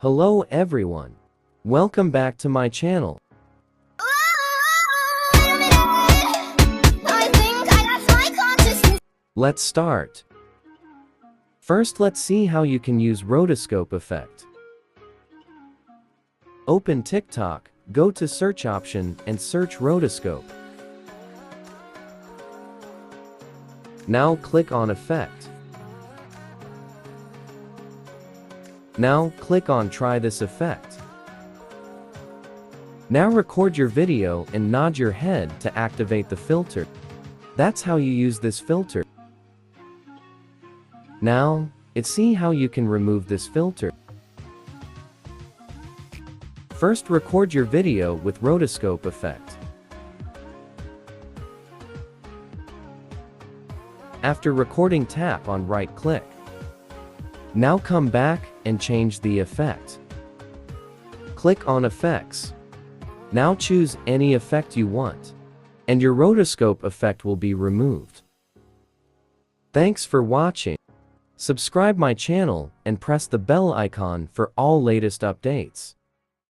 Hello everyone. Welcome back to my channel. Let's start. First, let's see how you can use rotoscope effect. Open TikTok, go to search option and search rotoscope. Now click on effect. Now click on try this effect. Now record your video and nod your head to activate the filter. That's how you use this filter. Now, let's see how you can remove this filter. First, record your video with rotoscope effect. After recording, tap on right click. Now come back and change the effect. Click on effects. Now choose any effect you want, and your rotoscope effect will be removed. Thanks for watching. Subscribe my channel and press the bell icon for all latest updates.